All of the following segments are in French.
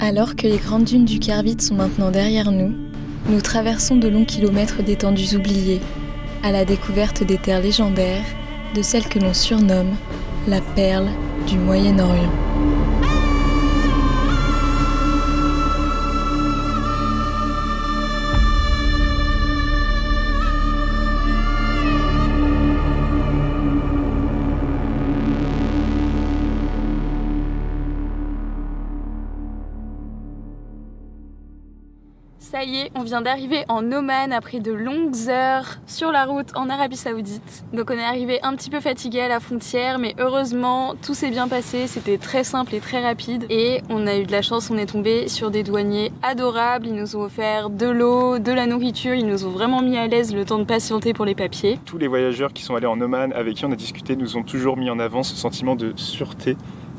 Alors que les grandes dunes du Kharvit sont maintenant derrière nous, nous traversons de longs kilomètres d'étendues oubliées, à la découverte des terres légendaires, de celle que l'on surnomme la perle du Moyen-Orient. Ça y est, on vient d'arriver en Oman après de longues heures sur la route en Arabie Saoudite. Donc on est arrivé un petit peu fatigué à la frontière, mais heureusement tout s'est bien passé, c'était très simple et très rapide. Et on a eu de la chance, on est tombé sur des douaniers adorables, ils nous ont offert de l'eau, de la nourriture, ils nous ont vraiment mis à l'aise le temps de patienter pour les papiers. Tous les voyageurs qui sont allés en Oman, avec qui on a discuté, nous ont toujours mis en avant ce sentiment de sûreté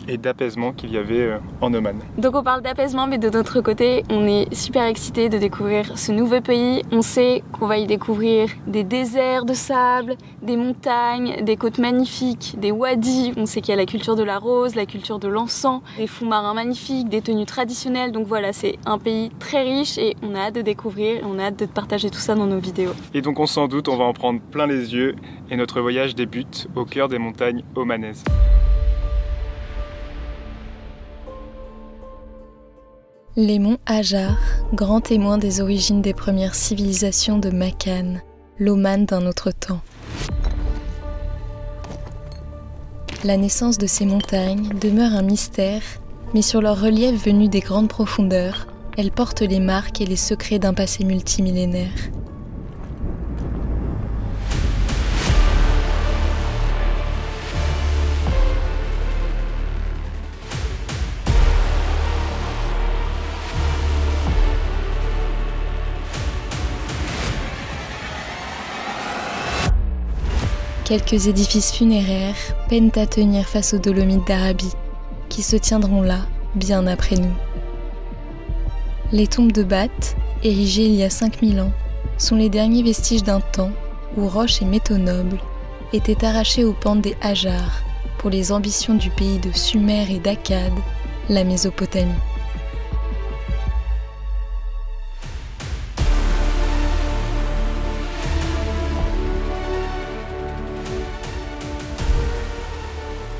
et d'apaisement qu'il y avait en Oman. Donc on parle d'apaisement, mais de notre côté, on est super excités de découvrir ce nouveau pays. On sait qu'on va y découvrir des déserts de sable, des montagnes, des côtes magnifiques, des wadis. On sait qu'il y a la culture de la rose, la culture de l'encens, des fonds marins magnifiques, des tenues traditionnelles. Donc voilà, c'est un pays très riche et on a hâte de découvrir, on a hâte de partager tout ça dans nos vidéos. Et donc on s'en doute, on va en prendre plein les yeux et notre voyage débute au cœur des montagnes omanaises. Les monts Hajar, grands témoins des origines des premières civilisations de Makkan, l'Oman d'un autre temps. La naissance de ces montagnes demeure un mystère, mais sur leur relief venu des grandes profondeurs, elles portent les marques et les secrets d'un passé multimillénaire. Quelques édifices funéraires peinent à tenir face aux Dolomites d'Arabie, qui se tiendront là, bien après nous. Les tombes de Bat, érigées il y a 5000 ans, sont les derniers vestiges d'un temps où roches et métaux nobles étaient arrachés aux pentes des Hajar pour les ambitions du pays de Sumer et d'Akkad, la Mésopotamie.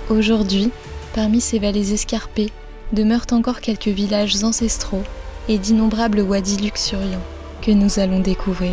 Aujourd'hui, parmi ces vallées escarpées, demeurent encore quelques villages ancestraux et d'innombrables wadis luxuriants que nous allons découvrir.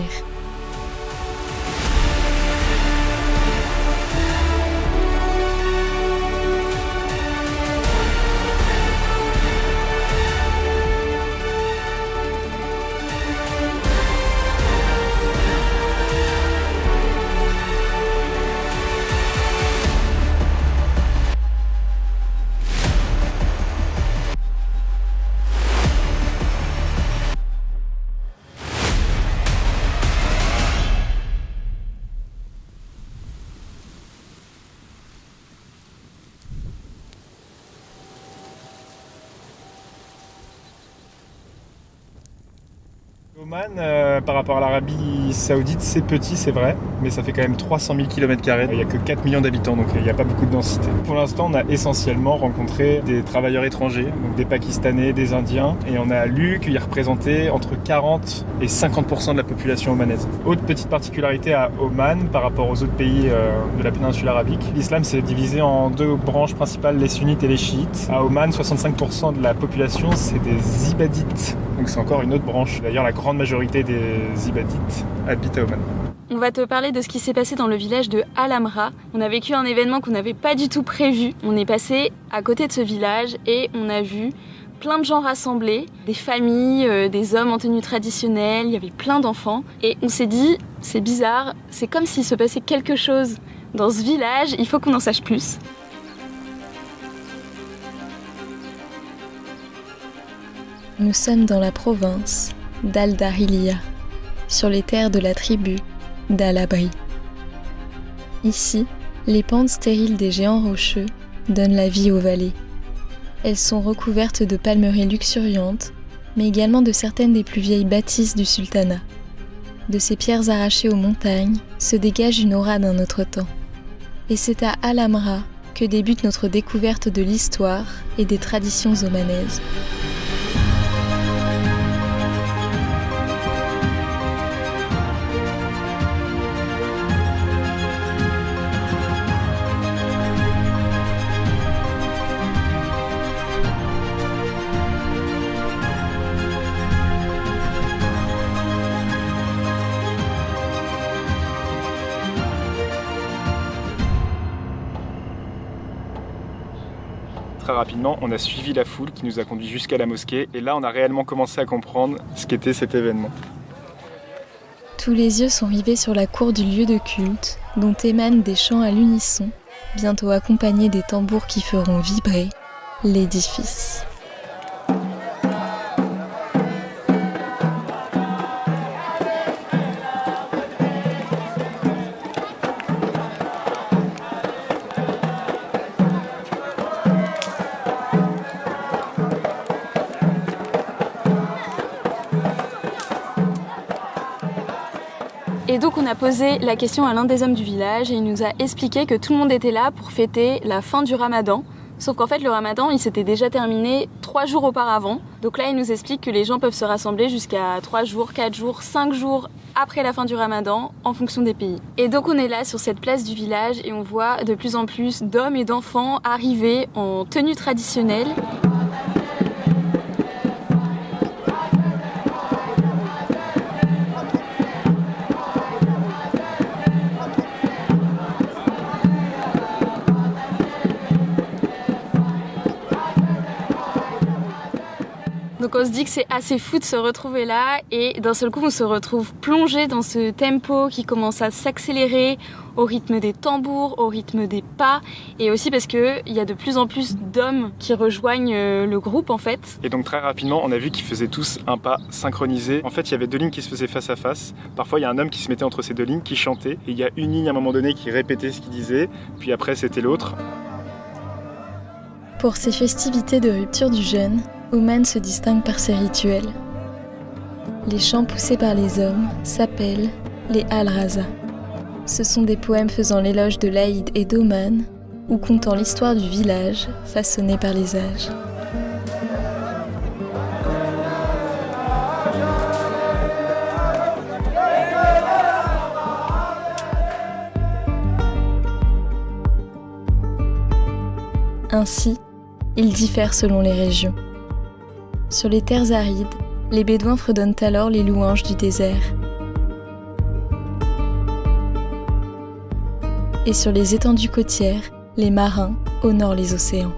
Oman, par rapport à l'Arabie Saoudite, c'est petit, c'est vrai, mais ça fait quand même 300 000 km². Il n'y a que 4 millions d'habitants, donc il n'y a pas beaucoup de densité. Pour l'instant, on a essentiellement rencontré des travailleurs étrangers, donc des Pakistanais, des Indiens, et on a lu qu'ils représentaient entre 40 et 50% de la population omanaise. Autre petite particularité à Oman, par rapport aux autres pays de la péninsule arabique, l'islam s'est divisé en deux branches principales, les sunnites et les chiites. À Oman, 65% de la population, c'est des ibadites, donc c'est encore une autre branche. D'ailleurs, la grande majorité des ibadites habitent à Oman. On va te parler de ce qui s'est passé dans le village de Al Amra. On a vécu un événement qu'on n'avait pas du tout prévu. On est passé à côté de ce village et on a vu plein de gens rassemblés, des familles, des hommes en tenue traditionnelle, il y avait plein d'enfants. Et on s'est dit, c'est bizarre, c'est comme s'il se passait quelque chose dans ce village, il faut qu'on en sache plus. Nous sommes dans la province d'Al-Dahiliya, sur les terres de la tribu d'Al-Abri. Ici, les pentes stériles des géants rocheux donnent la vie aux vallées. Elles sont recouvertes de palmeraies luxuriantes, mais également de certaines des plus vieilles bâtisses du sultanat. De ces pierres arrachées aux montagnes se dégage une aura d'un autre temps. Et c'est à Al Amra que débute notre découverte de l'histoire et des traditions omanaises. Très rapidement, on a suivi la foule qui nous a conduits jusqu'à la mosquée et là, on a réellement commencé à comprendre ce qu'était cet événement. Tous les yeux sont rivés sur la cour du lieu de culte, dont émanent des chants à l'unisson, bientôt accompagnés des tambours qui feront vibrer l'édifice. Et donc on a posé la question à l'un des hommes du village et il nous a expliqué que tout le monde était là pour fêter la fin du ramadan. Sauf qu'en fait le ramadan il s'était déjà terminé 3 jours auparavant. Donc là il nous explique que les gens peuvent se rassembler jusqu'à 3 jours, 4 jours, 5 jours après la fin du ramadan en fonction des pays. Et donc on est là sur cette place du village et on voit de plus en plus d'hommes et d'enfants arriver en tenue traditionnelle. Donc on se dit que c'est assez fou de se retrouver là et d'un seul coup on se retrouve plongé dans ce tempo qui commence à s'accélérer au rythme des tambours, au rythme des pas et aussi parce qu'il y a de plus en plus d'hommes qui rejoignent le groupe en fait. Et donc très rapidement on a vu qu'ils faisaient tous un pas synchronisé. En fait il y avait 2 lignes qui se faisaient face à face. Parfois il y a un homme qui se mettait entre ces 2 lignes, qui chantait et il y a une ligne à un moment donné qui répétait ce qu'il disait, puis après c'était l'autre. Pour ces festivités de rupture du jeûne, Oman se distingue par ses rituels. Les chants poussés par les hommes s'appellent les Al-Raza. Ce sont des poèmes faisant l'éloge de l'Aïd et d'Oman ou contant l'histoire du village façonné par les âges. Ainsi, ils diffèrent selon les régions. Sur les terres arides, les Bédouins fredonnent alors les louanges du désert. Et sur les étendues côtières, les marins honorent les océans.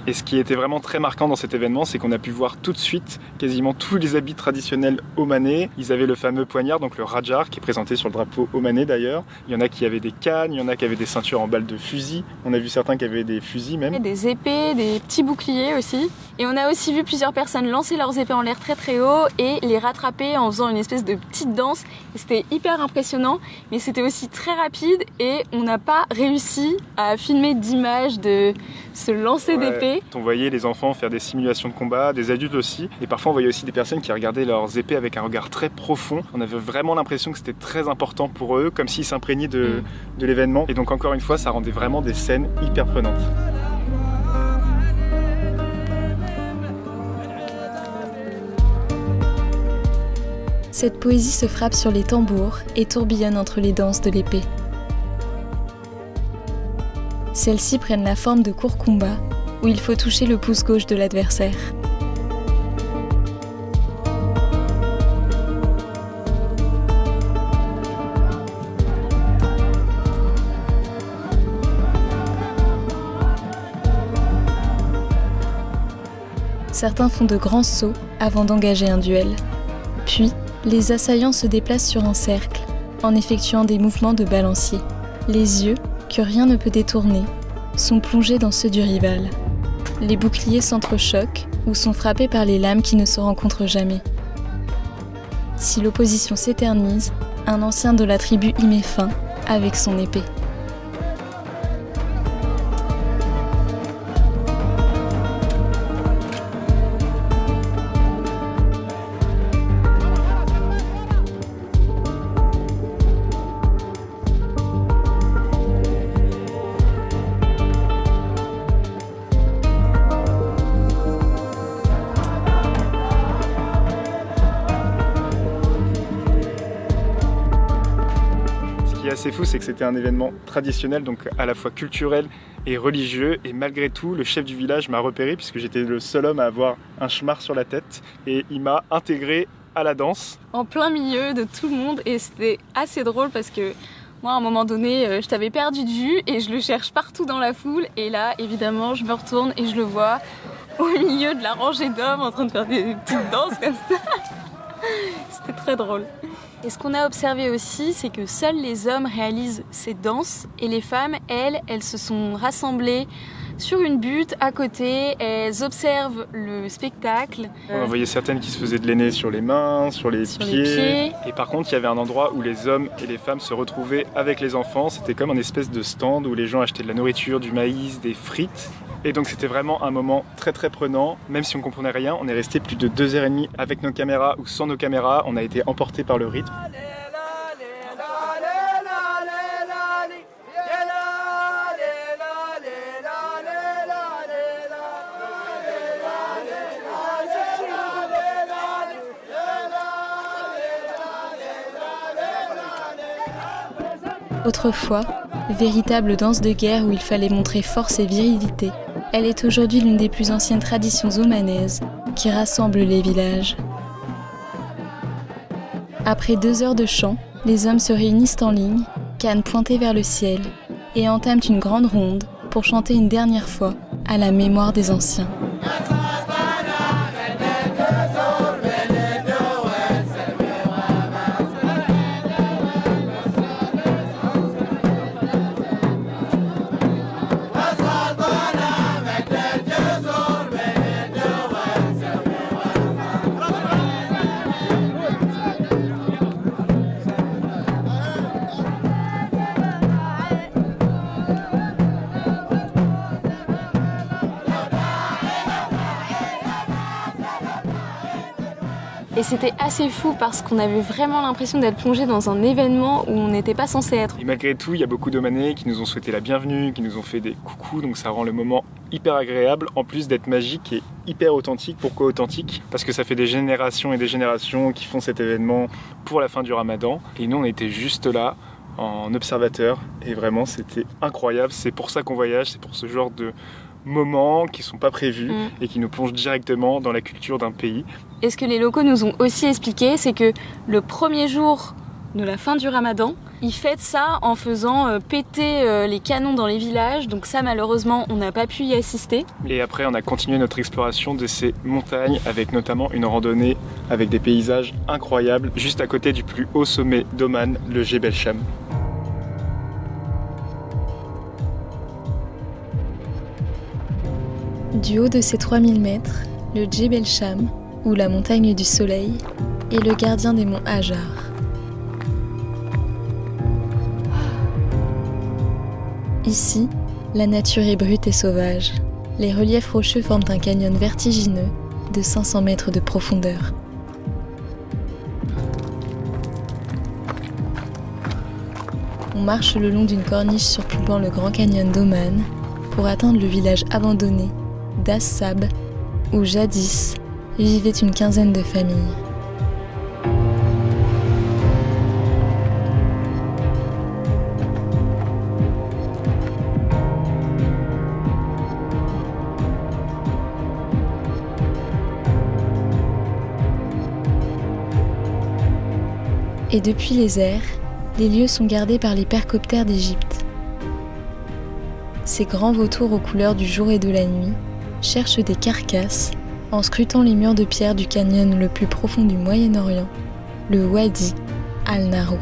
Et ce qui était vraiment très marquant dans cet événement, c'est qu'on a pu voir tout de suite quasiment tous les habits traditionnels omanais. Ils avaient le fameux poignard, donc le rajar, qui est présenté sur le drapeau omanais d'ailleurs. Il y en a qui avaient des cannes, il y en a qui avaient des ceintures en balles de fusil. On a vu certains qui avaient des fusils même. Des épées, des petits boucliers aussi. Et on a aussi vu plusieurs personnes lancer leurs épées en l'air très très haut et les rattraper en faisant une espèce de petite danse. Et c'était hyper impressionnant, mais c'était aussi très rapide et on n'a pas réussi à filmer d'images de ce lancer d'épée. On voyait les enfants faire des simulations de combat, des adultes aussi, et parfois on voyait aussi des personnes qui regardaient leurs épées avec un regard très profond. On avait vraiment l'impression que c'était très important pour eux, comme s'ils s'imprégnaient de l'événement. Et donc encore une fois, ça rendait vraiment des scènes hyper prenantes. Cette poésie se frappe sur les tambours et tourbillonne entre les danses de l'épée. Celles-ci prennent la forme de courts combats où il faut toucher le pouce gauche de l'adversaire. Certains font de grands sauts avant d'engager un duel. Puis, les assaillants se déplacent sur un cercle en effectuant des mouvements de balancier. Les yeux, que rien ne peut détourner, sont plongés dans ceux du rival. Les boucliers s'entrechoquent ou sont frappés par les lames qui ne se rencontrent jamais. Si l'opposition s'éternise, un ancien de la tribu y met fin avec son épée. assez fou, c'est que c'était un événement traditionnel, donc à la fois culturel et religieux. Et malgré tout, le chef du village m'a repéré puisque j'étais le seul homme à avoir un chemar sur la tête. Et il m'a intégré à la danse. En plein milieu de tout le monde. Et c'était assez drôle parce que moi, à un moment donné, je t'avais perdu de vue et je le cherche partout dans la foule. Et là, évidemment, je me retourne et je le vois au milieu de la rangée d'hommes en train de faire des petites danses comme ça. C'était très drôle. Et ce qu'on a observé aussi, c'est que seuls les hommes réalisent ces danses et les femmes, elles se sont rassemblées sur une butte à côté, elles observent le spectacle. On en voyait certaines qui se faisaient de l'aîné sur les mains, sur les pieds. Et par contre, il y avait un endroit où les hommes et les femmes se retrouvaient avec les enfants. C'était comme un espèce de stand où les gens achetaient de la nourriture, du maïs, des frites. Et donc c'était vraiment un moment très très prenant. Même si on comprenait rien, on est resté plus de 2h30 avec nos caméras ou sans nos caméras. On a été emportés par le rythme. Autrefois, véritable danse de guerre où il fallait montrer force et virilité, elle est aujourd'hui l'une des plus anciennes traditions omanaises qui rassemble les villages. Après 2 heures de chant, les hommes se réunissent en ligne, canne pointée vers le ciel, et entament une grande ronde pour chanter une dernière fois à la mémoire des anciens. Et c'était assez fou parce qu'on avait vraiment l'impression d'être plongé dans un événement où on n'était pas censé être. Et malgré tout, il y a beaucoup d'Omanais qui nous ont souhaité la bienvenue, qui nous ont fait des coucous, donc ça rend le moment hyper agréable, en plus d'être magique et hyper authentique. Pourquoi authentique? Parce que ça fait des générations et des générations qui font cet événement pour la fin du Ramadan. Et nous, on était juste là, en observateur, et vraiment, c'était incroyable. C'est pour ça qu'on voyage, c'est pour ce genre de moments qui sont pas prévus et qui nous plongent directement dans la culture d'un pays. Et ce que les locaux nous ont aussi expliqué, c'est que le premier jour de la fin du Ramadan, ils fêtent ça en faisant péter les canons dans les villages. Donc ça, malheureusement, on n'a pas pu y assister. Et après, on a continué notre exploration de ces montagnes avec notamment une randonnée avec des paysages incroyables juste à côté du plus haut sommet d'Oman, le Jebel Cham. Du haut de ces 3000 mètres, le Jebel Cham, ou la montagne du soleil, est le gardien des monts Hajar. Ici, la nature est brute et sauvage. Les reliefs rocheux forment un canyon vertigineux de 500 mètres de profondeur. On marche le long d'une corniche surplombant le Grand Canyon d'Oman pour atteindre le village abandonné d'As-Sab, où jadis vivait une quinzaine de familles. Et depuis les airs, les lieux sont gardés par les percoptères d'Égypte. Ces grands vautours aux couleurs du jour et de la nuit cherchent des carcasses en scrutant les murs de pierre du canyon le plus profond du Moyen-Orient, le Wadi al-Narour.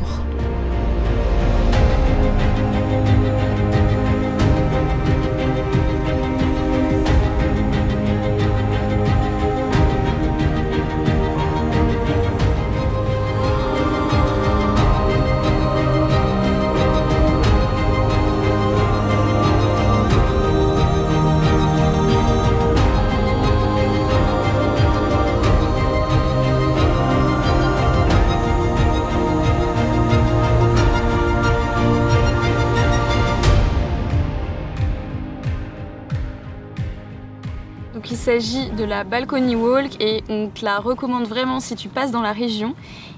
Donc il s'agit de la Balcony Walk et on te la recommande vraiment si tu passes dans la région.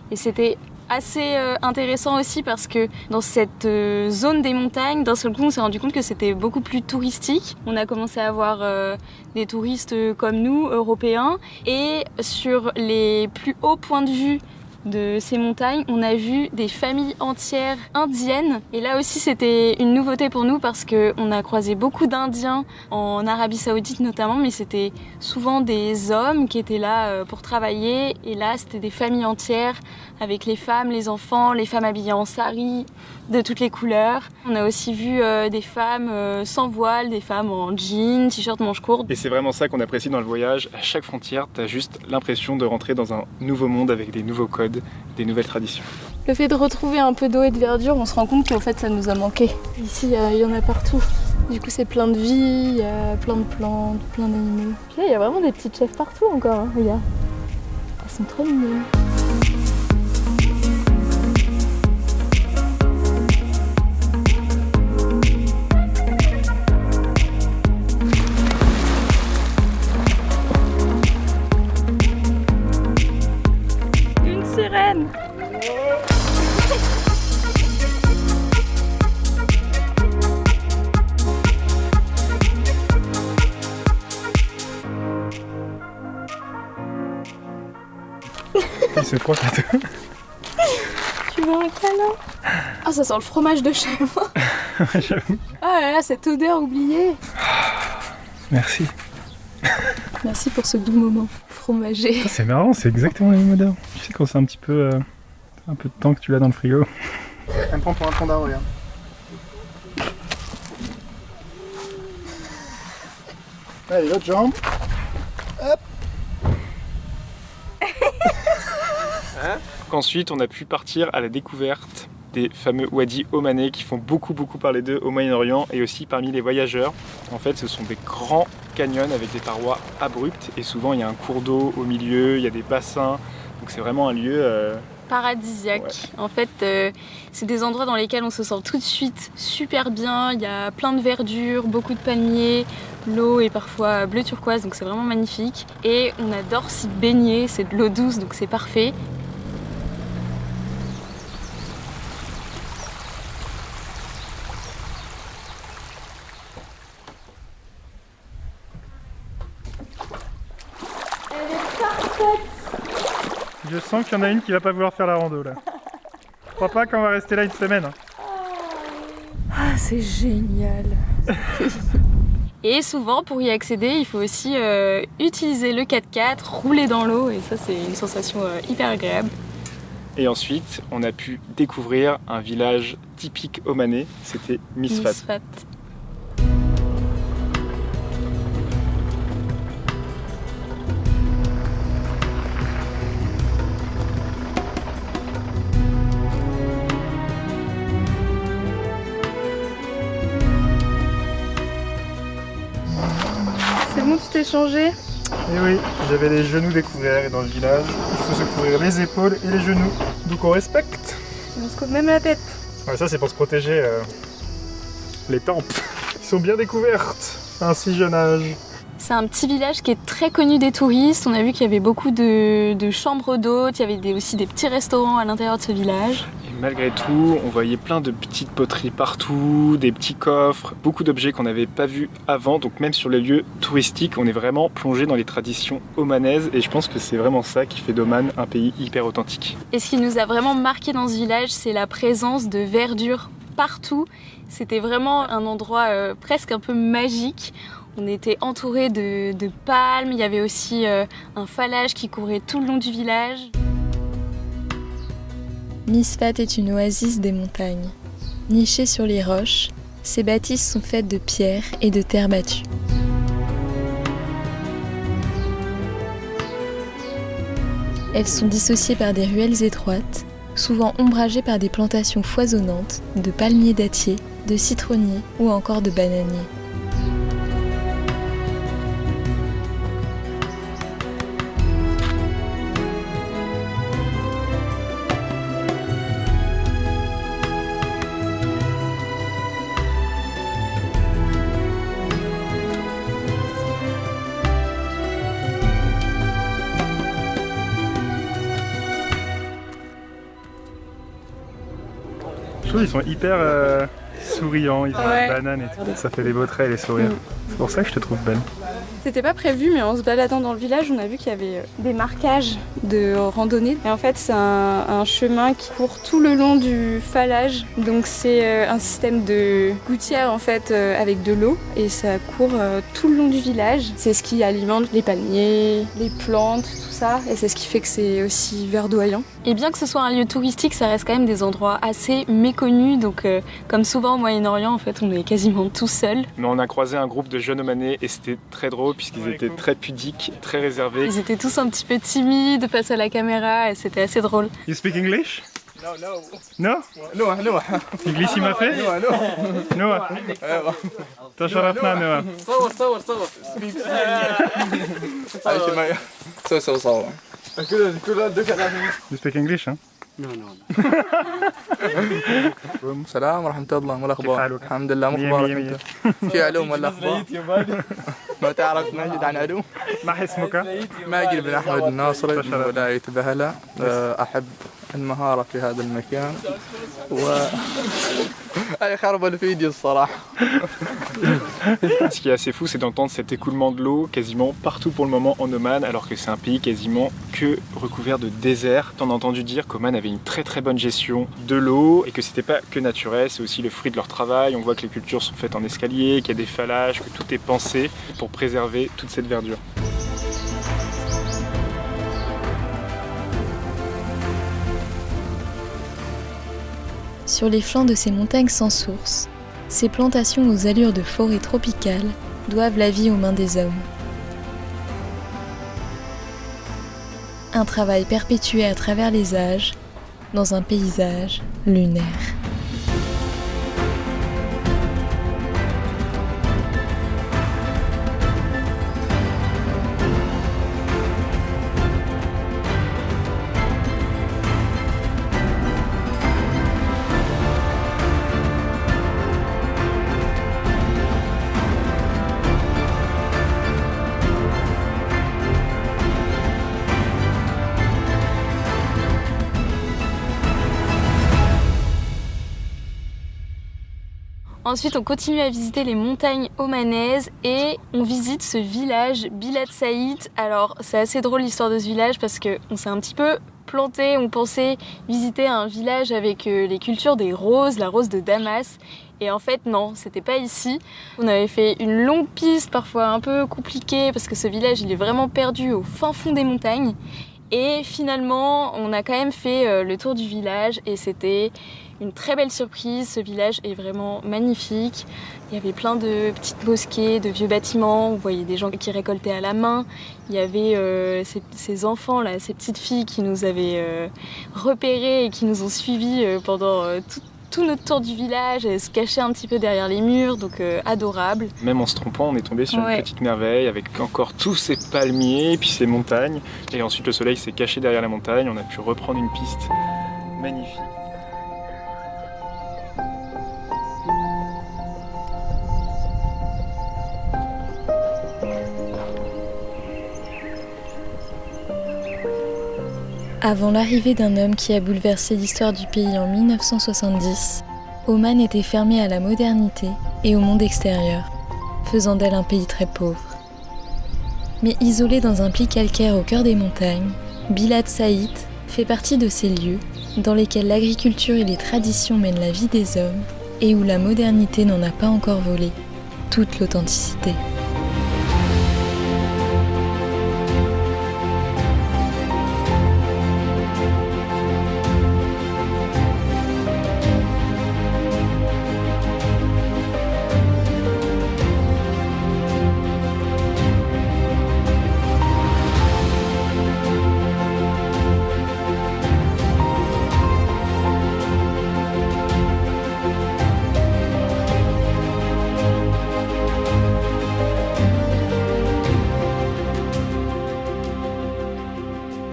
Et c'était assez intéressant aussi parce que dans cette zone des montagnes, d'un seul coup, on s'est rendu compte que c'était beaucoup plus touristique. On a commencé à avoir des touristes comme nous, européens, et sur les plus hauts points de vue de ces montagnes, on a vu des familles entières indiennes. Et là aussi, c'était une nouveauté pour nous parce qu'on a croisé beaucoup d'Indiens en Arabie Saoudite notamment, mais c'était souvent des hommes qui étaient là pour travailler. Et là, c'était des familles entières avec les femmes, les enfants, les femmes habillées en sari de toutes les couleurs. On a aussi vu des femmes sans voile, des femmes en jeans, t-shirt manches courtes. Et c'est vraiment ça qu'on apprécie dans le voyage. À chaque frontière, t'as juste l'impression de rentrer dans un nouveau monde avec des nouveaux codes, des nouvelles traditions. Le fait de retrouver un peu d'eau et de verdure, on se rend compte qu'en fait ça nous a manqué. Ici, il y en a partout. Du coup, c'est plein de vie, il y a plein de plantes, plein d'animaux. Puis là, il y a vraiment des petites chèvres partout encore, hein, regarde. Elles sont trop mignonnes. Sirène. Il se frotte à tout. Tu veux un câlin? Ah, ça sent le fromage de chèvre. J'avoue. Ah là là, cette odeur oubliée. Merci. Merci pour ce doux moment fromager. C'est marrant, c'est exactement la même odeur. Tu sais quand c'est un peu de temps que tu l'as dans le frigo. Elle me prend pour un panda, regarde. Allez, l'autre jambe. Hop. Ensuite, on a pu partir à la découverte des fameux wadis omanais qui font beaucoup parler d'eux au Moyen-Orient et aussi parmi les voyageurs. En fait, ce sont des grands canyons avec des parois abruptes et souvent il y a un cours d'eau au milieu, il y a des bassins, donc c'est vraiment un lieu paradisiaque. Ouais. En fait, c'est des endroits dans lesquels on se sent tout de suite super bien. Il y a plein de verdure, beaucoup de palmiers, l'eau est parfois bleu turquoise, donc c'est vraiment magnifique. Et on adore s'y baigner, c'est de l'eau douce, donc c'est parfait. Je sens qu'il y en a une qui va pas vouloir faire la rando là. Je crois pas qu'on va rester là une semaine. Ah, c'est génial. Et souvent, pour y accéder, il faut aussi utiliser le 4x4, rouler dans l'eau, et ça, c'est une sensation hyper agréable. Et ensuite, on a pu découvrir un village typique omanais, c'était Misfat. C'est bon, tu t'es changé? Et oui, j'avais les genoux découverts et dans le village, il faut se couvrir les épaules et les genoux. Donc on respecte. On se couvre même la tête. Ouais, ça c'est pour se protéger les tempes. Ils sont bien découvertes à un si jeune âge. C'est un petit village qui est très connu des touristes. On a vu qu'il y avait beaucoup de chambres d'hôtes, il y avait aussi des petits restaurants à l'intérieur de ce village. Et malgré tout, on voyait plein de petites poteries partout, des petits coffres, beaucoup d'objets qu'on n'avait pas vus avant. Donc même sur les lieux touristiques, on est vraiment plongé dans les traditions omanaises. Et je pense que c'est vraiment ça qui fait d'Oman un pays hyper authentique. Et ce qui nous a vraiment marqué dans ce village, c'est la présence de verdure partout. C'était vraiment un endroit presque un peu magique. On était entouré de palmes, il y avait aussi un phallage qui courait tout le long du village. Misfat est une oasis des montagnes. Nichée sur les roches, ses bâtisses sont faites de pierre et de terre battue. Elles sont dissociées par des ruelles étroites, souvent ombragées par des plantations foisonnantes de palmiers dattiers, de citronniers ou encore de bananiers. ils sont hyper souriants, ils ont la banane et tout. Ça fait des beaux traits les sourires. C'est pour ça que je te trouve belle. C'était pas prévu, mais en se baladant dans le village, on a vu qu'il y avait des marquages de randonnée. Et en fait, c'est un chemin qui court tout le long du Falage. Donc c'est un système de gouttière en fait avec de l'eau et ça court tout le long du village. C'est ce qui alimente les palmiers, les plantes, tout ça. Et c'est ce qui fait que c'est aussi verdoyant. Et bien que ce soit un lieu touristique, ça reste quand même des endroits assez méconnus. Donc comme souvent au Moyen-Orient, en fait, on est quasiment tout seul. Mais on a croisé un groupe de jeunes Omanais et c'était très drôle puisqu'ils étaient très pudiques, très réservés. Ils étaient tous un petit peu timides face à la caméra et c'était assez drôle. You speak English? No. No? No? English ما فيه؟ No. تشرفنا نوى. صور. You speak English, hein? السلام ورحمة الله، ما كيف الأخبار؟ حالك؟ الحمد لله، مية مخبارك مية أنت؟ في علوم ولا أخبار؟ ما تعرف نجد عن علوم؟ ما اسمك؟ ماجد بن أحمد الناصري من ولاية بهلة. أحب المهارة في هذا المكان هاي خرب الفيديو الصراحة. Ce qui est assez fou, c'est d'entendre cet écoulement de l'eau quasiment partout pour le moment en Oman, alors que c'est un pays quasiment que recouvert de désert. On a entendu dire qu'Oman avait une très très bonne gestion de l'eau et que c'était pas que naturel, c'est aussi le fruit de leur travail. On voit que les cultures sont faites en escalier, qu'il y a des falages, que tout est pensé pour préserver toute cette verdure. Sur les flancs de ces montagnes sans source, ces plantations aux allures de forêt tropicale doivent la vie aux mains des hommes. Un travail perpétué à travers les âges, dans un paysage lunaire. Ensuite, on continue à visiter les montagnes omanaises et on visite ce village Bilad Saïd. Alors, c'est assez drôle l'histoire de ce village parce qu'on s'est un petit peu planté. On pensait visiter un village avec les cultures des roses, la rose de Damas. Et en fait, non, c'était pas ici. On avait fait une longue piste, parfois un peu compliquée, parce que ce village, il est vraiment perdu au fin fond des montagnes. Et finalement, on a quand même fait le tour du village et c'était une très belle surprise. Ce village est vraiment magnifique. Il y avait plein de petites mosquées, de vieux bâtiments. On voyait des gens qui récoltaient à la main. Il y avait ces enfants là, ces petites filles qui nous avaient repérés et qui nous ont suivis pendant tout notre tour du village, se cacher un petit peu derrière les murs, donc adorable. Même en se trompant, on est tombé sur une petite merveille avec encore tous ces palmiers, puis ces montagnes. Et ensuite le soleil s'est caché derrière la montagne, on a pu reprendre une piste magnifique. Avant l'arrivée d'un homme qui a bouleversé l'histoire du pays en 1970, Oman était fermée à la modernité et au monde extérieur, faisant d'elle un pays très pauvre. Mais isolé dans un pli calcaire au cœur des montagnes, Bilad Saïd fait partie de ces lieux dans lesquels l'agriculture et les traditions mènent la vie des hommes et où la modernité n'en a pas encore volé toute l'authenticité.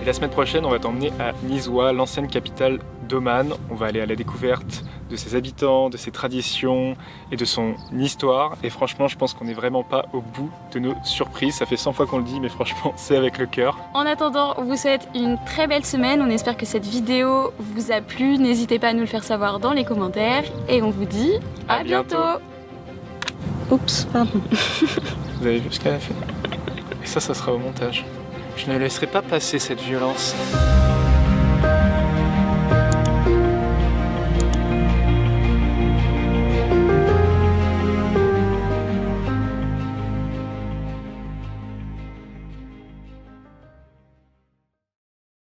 La semaine prochaine, on va t'emmener à Nizwa, l'ancienne capitale d'Oman. On va aller à la découverte de ses habitants, de ses traditions et de son histoire. Et franchement, je pense qu'on n'est vraiment pas au bout de nos surprises. Ça fait 100 fois qu'on le dit, mais franchement, c'est avec le cœur. En attendant, on vous souhaite une très belle semaine. On espère que cette vidéo vous a plu. N'hésitez pas à nous le faire savoir dans les commentaires. Et on vous dit à bientôt. Oups, pardon. Vous avez vu ce qu'elle a fait? Et ça sera au montage. Je ne laisserai pas passer cette violence.